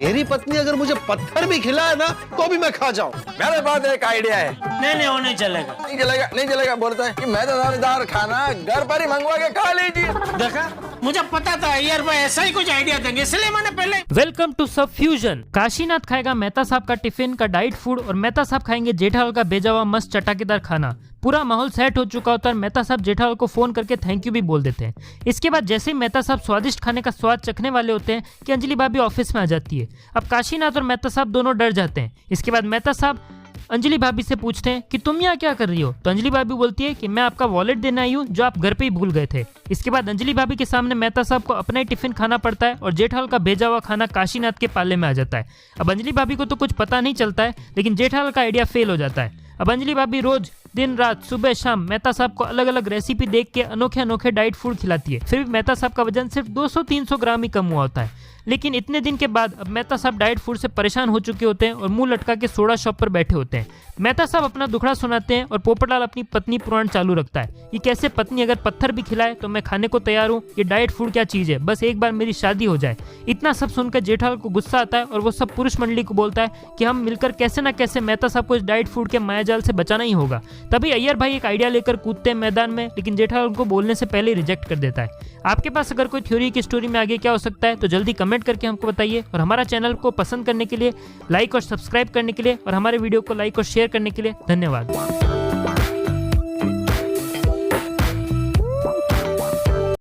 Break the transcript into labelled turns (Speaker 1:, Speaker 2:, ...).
Speaker 1: मेरी पत्नी अगर मुझे पत्थर भी खिलाए ना तो भी मैं खा जाऊं।
Speaker 2: मेरे पास एक आइडिया है।
Speaker 3: नहीं वो नहीं चलेगा।
Speaker 2: नहीं चलेगा बोलता है कि मैदान खाना घर पर ही मंगवा के खा लीजिए।
Speaker 3: देखा, मुझे पता था अय्यर भाई ऐसा ही कुछ आइडिया देंगे, इसलिए मैंने पहले।
Speaker 4: वेलकम टू सब फ्यूजन। काशीनाथ खाएगा मेहता साहब का टिफिन का डाइट फूड और मेहता साहब खाएंगे जेठालाल का भेजा हुआ मस्त चटाकेदार खाना। पूरा माहौल सेट हो चुका होता है। मेहता साहब जेठालाल को फोन करके थैंक यू भी बोल देते हैं। इसके बाद जैसे ही मेहता साहब स्वादिष्ट खाने का स्वाद चखने वाले होते हैं कि अंजलि भाभी ऑफिस में आ जाती है। अब काशीनाथ और मेहता साहब दोनों डर जाते हैं। इसके बाद मेहता साहब अंजलि भाभी से पूछते हैं कि तुम यहाँ क्या कर रही हो। तो अंजलि भाभी बोलती है कि मैं आपका वॉलेट देने आई हूँ जो आप घर पे ही भूल गए थे। इसके बाद अंजलि भाभी के सामने मेहता साहब को अपना ही टिफिन खाना पड़ता है और जेठालाल का भेजा हुआ खाना काशीनाथ के पाले में आ जाता है। अब अंजलि भाभी को तो कुछ पता नहीं चलता है, लेकिन जेठालाल का आइडिया फेल हो जाता है। अब अंजलि भाभी रोज दिन रात सुबह शाम मेहता साहब को अलग अलग रेसिपी देख के अनोखे अनोखे डाइट फूड खिलाती है। फिर भी मेहता साहब का वजन सिर्फ 200-300 ग्राम ही कम हुआ होता है। लेकिन इतने दिन के बाद अब मेहता साहब डाइट फूड से परेशान हो चुके होते हैं और मुंह लटका के सोडा शॉप पर बैठे होते हैं। मेहता साहब अपना दुखड़ा सुनाते हैं और पोपटलाल अपनी पत्नी पुराण चालू रखता है। ये कैसे पत्नी अगर पत्थर भी खिलाए तो मैं खाने को तैयार हूँ। ये डाइट फूड क्या चीज़ है, बस एक बार मेरी शादी हो जाए। इतना सब सुनकर जेठालाल को गुस्सा आता है और वो सब पुरुष मंडली को बोलता है कि हम मिलकर कैसे ना कैसे मेहता साहब को इस डाइट फूड के मायाजाल से बचाना ही होगा। तभी अय्यर भाई एक आइडिया लेकर कूदते हैं मैदान में, लेकिन जेठालाल को बोलने से पहले रिजेक्ट कर देता है। आपके पास अगर कोई थ्योरी की स्टोरी में आगे क्या हो सकता है तो जल्दी कमेंट करके हमको बताइए। और हमारा चैनल को पसंद करने के लिए, लाइक और सब्सक्राइब करने के लिए और हमारे वीडियो को लाइक और शेयर करने के लिए धन्यवाद।